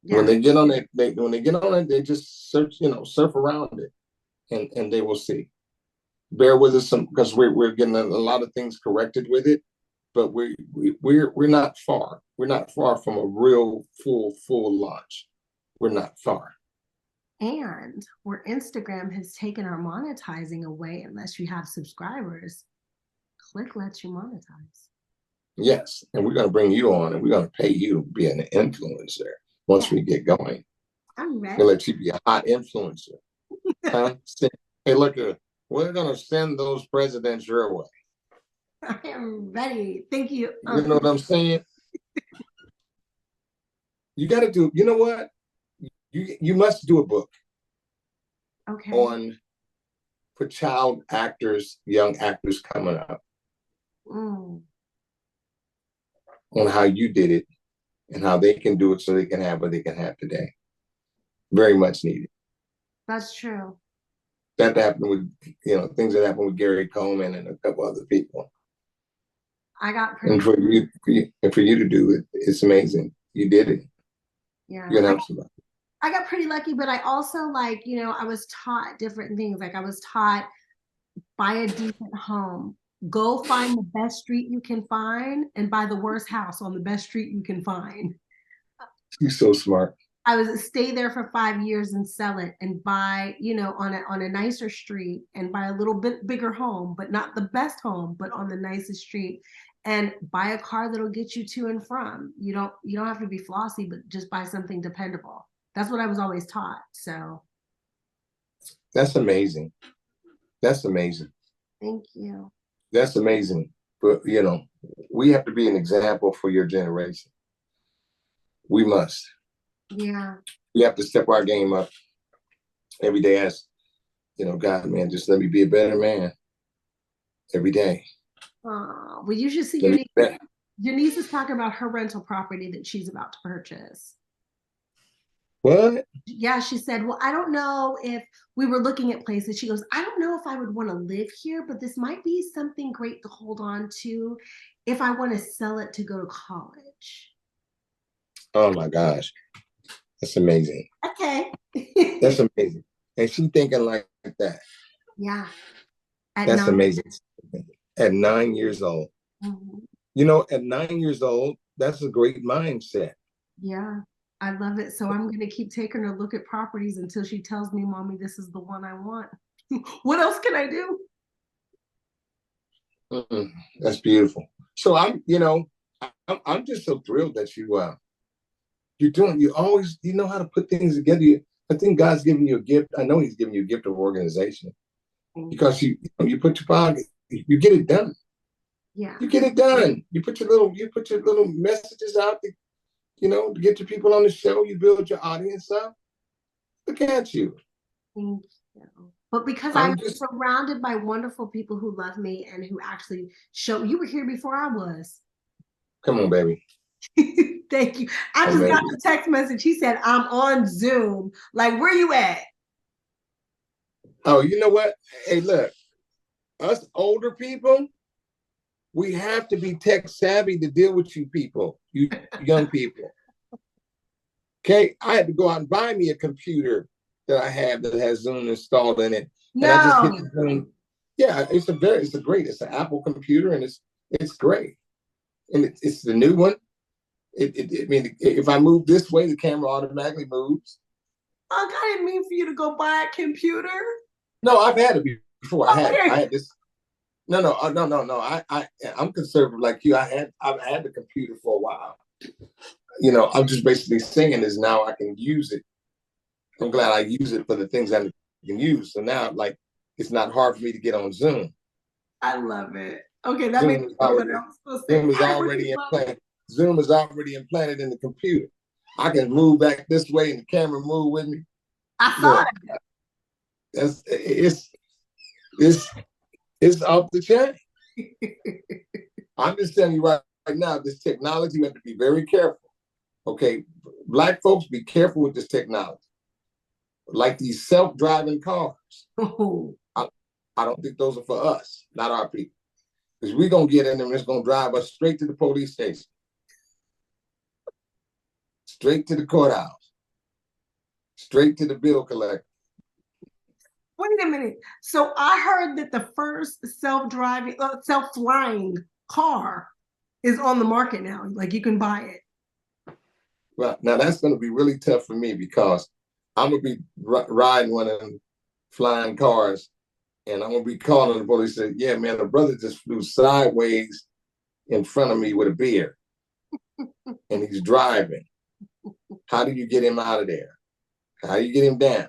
Yeah. When they get on it, they just search, surf around it, and they will see. Bear with us some, because we're getting a lot of things corrected with it, but we're not far. We're not far from a real full launch. We're not far. And where Instagram has taken our monetizing away, unless you have subscribers, Click lets you monetize. Yes, and we're going to bring you on, and we're going to pay you to be an influencer once we get going. I'm ready. We'll let you be a hot influencer. Huh? Hey, look, we're going to send those presidents your way. I am ready. Thank you. You know what I'm saying? You got to do, you know what? You must do a book. Okay. For child actors, young actors coming up. On how you did it and how they can do it so they can have what they can have today. Very much needed. That's true. That happened with, things that happened with Gary Coleman and a couple other people. And for you to do it, it's amazing. You did it. Yeah. You're gonna have somebody. I got pretty lucky, but I also I was taught different things. Like I was taught, buy a decent home, go find the best street you can find, and buy the worst house on the best street you can find. You're so smart. I was stay there for 5 years and sell it, and buy, on a nicer street, and buy a little bit bigger home, but not the best home, but on the nicest street, and buy a car that'll get you to and from. You don't have to be flossy, but just buy something dependable. That's what I was always taught. So that's amazing. That's amazing. Thank you. That's amazing. But we have to be an example for your generation. We must. Yeah. We have to step our game up every day. As God, man, just let me be a better man every day. Well, you should see your niece is talking about her rental property that she's about to purchase. What? Yeah, she said, well, I don't know if we were looking at places. She goes, I don't know if I would want to live here, but this might be something great to hold on to if I want to sell it to go to college. Oh my gosh. That's amazing. Okay. That's amazing. And she thinking like that. Yeah. That's amazing. At 9 years old. Mm-hmm. You know, at 9 years old, that's a great mindset. Yeah, I love it. So I'm going to keep taking her look at properties until she tells me, Mommy, this is the one I want. What else can I do? That's beautiful. So I'm just so thrilled that you always, you know how to put things together. I think God's giving you a gift. I know he's giving you a gift of organization because you put your pocket, you get it done. Yeah. You get it done. You put your little messages out to, to get your people on the show. You build your audience up. Look at you. Thank you. But because I'm surrounded by wonderful people who love me and who actually show, you were here before I was. Come on, baby. Thank you. I just got the text message. He said, I'm on Zoom. Like, where you at? Oh, you know what? Hey, look, us older people, we have to be tech savvy to deal with you people, you young people. Okay, I had to go out and buy me a computer that I have that has Zoom installed in it. No. And I just hit the Zoom. Yeah, it's an Apple computer, and it's great. And it's the new one. I mean, if I move this way, the camera automatically moves. I didn't mean for you to go buy a computer. No, I've had it before. I had this. No. I'm conservative like you. I've had the computer for a while. I'm just basically saying is now I can use it. I'm glad I use it for the things I can use. So now, like, it's not hard for me to get on Zoom. I love it. Okay, that makes me feel better. Zoom is already implanted. Zoom is already implanted in the computer. I can move back this way and the camera move with me. I saw it. It's off the chain. I'm just telling you right now, this technology, we have to be very careful. Okay, Black folks, be careful with this technology. Like these self-driving cars. I don't think those are for us, not our people. Because we're going to get in them and it's going to drive us straight to the police station. Straight to the courthouse. Straight to the bill collector. Wait a minute. So I heard that the first self-flying car is on the market now. Like, you can buy it. Well, now that's going to be really tough for me because I'm going to be riding one of them flying cars and I'm going to be calling the police and say, yeah, man, the brother just flew sideways in front of me with a beer and he's driving. How do you get him out of there? How do you get him down?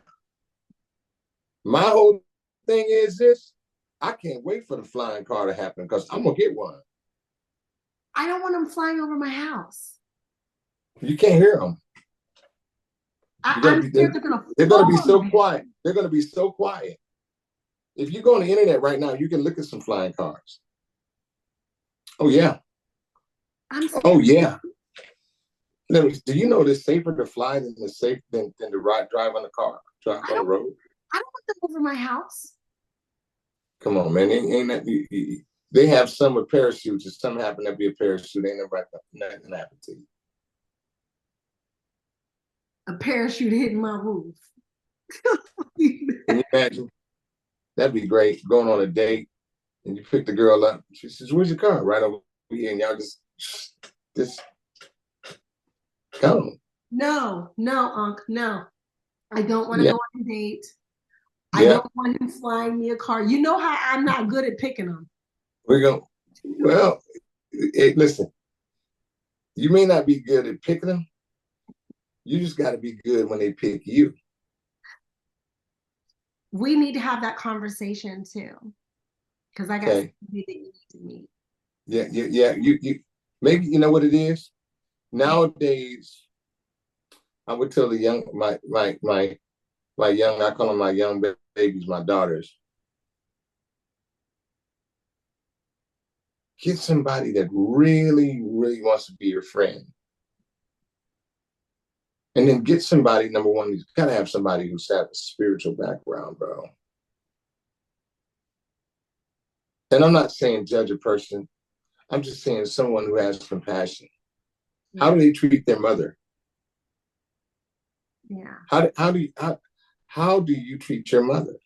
My whole thing is this. I can't wait for the flying car to happen because I'm going to get one. I don't want them flying over my house. You can't hear them. They're going to be so quiet. They're going to be so quiet. If you go on the internet right now, you can look at some flying cars. Oh, yeah. Oh, yeah. Do you know it's safer to fly than to drive on the car, drive on the road? I don't want them over my house. Come on, man. Ain't that, they have some with parachutes. If something happened, that'd be a parachute. Ain't nothing happen to you. A parachute hitting my roof. Can you imagine? That'd be great. Going on a date and you pick the girl up. She says, "Where's your car?" Right over here, and y'all just go. No, Unc, no. I don't want to go on a date. I don't want him flying me a car. You know how I'm not good at picking them. Well, hey, listen, you may not be good at picking them. You just got to be good when they pick you. We need to have that conversation too. Because I got somebody that you need to meet. Yeah. You maybe you know what it is? Nowadays, I would tell the young my young, I call them my young babies, my daughters. Get somebody that really, really wants to be your friend. And then get somebody, number one, you've got to have somebody who's had a spiritual background, bro. And I'm not saying judge a person. I'm just saying someone who has compassion. How do they treat their mother? Yeah. How do you treat your mother?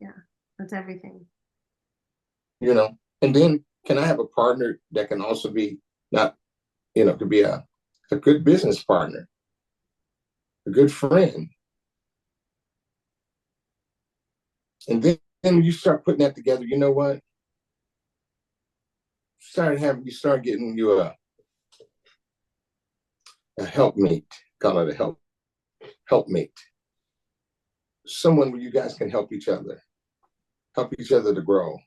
Yeah, that's everything. You know, and then can I have a partner that can also be not, you know, to be a good business partner, a good friend. And then you start putting that together, you know what? You start getting you a helpmate, call it a helpmate. Someone where you guys can help each other to grow.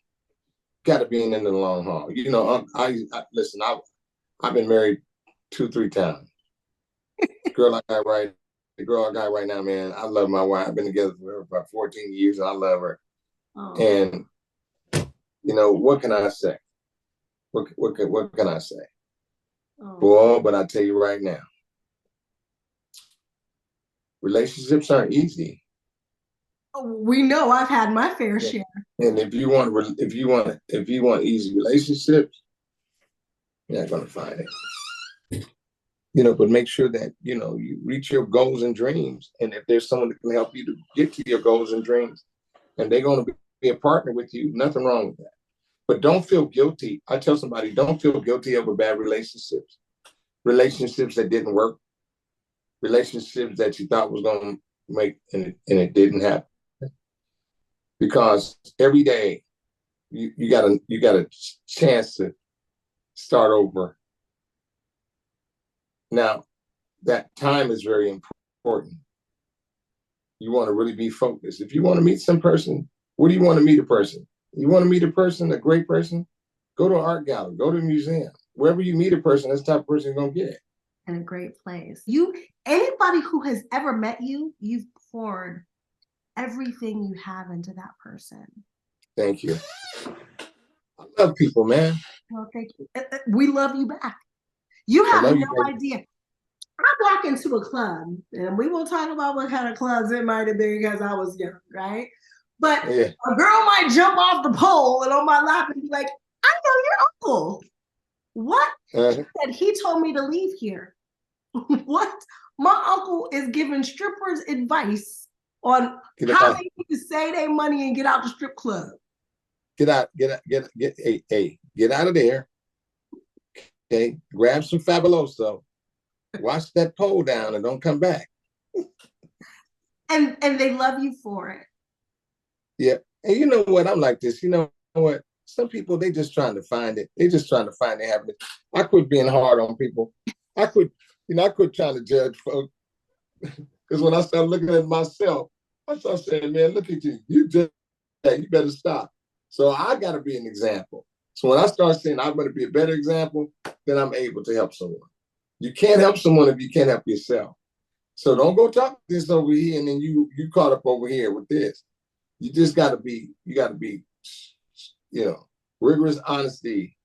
Got to be in the long haul. You know, I listen, I've been married 2-3 times. The girl I got right now, man, I love my wife. I've been together for about 14 years and I love her. Oh. And you know, what can I say? What can I say? Oh. Boy, but I tell you right now, relationships aren't easy. We know I've had my fair share. And if you want easy relationships, you're not gonna find it. You know, but make sure that, you know, you reach your goals and dreams. And if there's someone that can help you to get to your goals and dreams, and they're gonna be a partner with you, nothing wrong with that. But don't feel guilty. I tell somebody, don't feel guilty over bad relationships that didn't work, relationships that you thought was gonna make and it didn't happen. Because every day you got a chance to start over. Now, that time is very important. You want to really be focused. If you want to meet some person, where do you want to meet a person? You want to meet a person, a great person? Go to an art gallery, go to a museum. Wherever you meet a person, that's the type of person you're going to get. In a great place. Anybody who has ever met you, you've poured everything you have into that person. Thank you. I love people, man. Well, thank you. We love you back. You have no idea. I walk into a club, and we will talk about what kind of clubs it might have been because I was young, right? But yeah, a girl might jump off the pole and on my lap and be like, I know your uncle. What? Said he told me to leave here. What? My uncle is giving strippers advice on how they need to save their money and get out the strip club. Get out of there. Okay, grab some Fabuloso, wash that pole down, and don't come back. And they love you for it. Yeah, and you know what? I'm like this. You know what? Some people, they just trying to find it. They just trying to find their happiness. I quit being hard on people. I quit trying to judge folks. Because when I started looking at myself, I started saying, man, look at you. You better stop. So I got to be an example. So when I start saying I'm going to be a better example, then I'm able to help someone. You can't help someone if you can't help yourself. So don't go talk this over here and then you caught up over here with this. You just got to be, you know, rigorous honesty.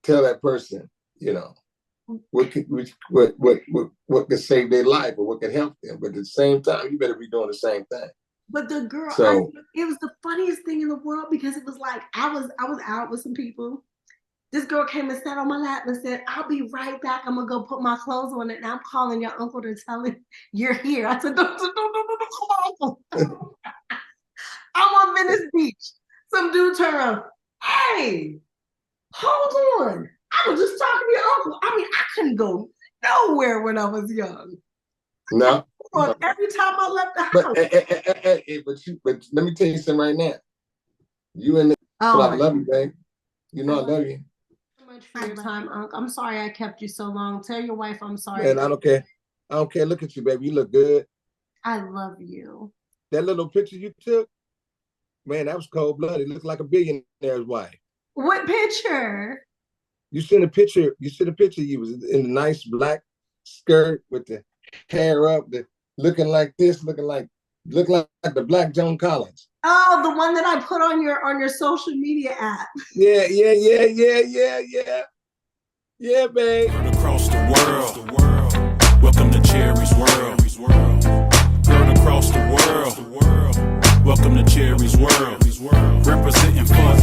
Tell that person, you know, what could save their life or what could help them. But at the same time, you better be doing the same thing. But the girl, it was the funniest thing in the world because it was like I was out with some people. This girl came and sat on my lap and said, I'll be right back. I'm going to go put my clothes on it. And I'm calling your uncle to tell him you're here. I said, don't come on. I'm on Venice Beach. Some dude turned around. Hey, hold on. I was just talking to your uncle. I mean, I couldn't go nowhere when I was young. No. Every time I left the house. But let me tell you something right now. You and I love you, babe. You know I love you. Much for your time, Uncle. I'm sorry I kept you so long. Tell your wife I'm sorry. Man, I don't care. I don't care. Look at you, baby. You look good. I love you. That little picture you took, man, that was cold-blooded. It looked like a billionaire's wife. What picture? You sent a picture. You was in a nice black skirt with the hair up, looking like the Black Joan Collins. Oh, the one that I put on your social media app. Yeah, babe. Girl across the world. Welcome to Cherie's world. Girl across the world. Welcome to Cherie's world. Representing for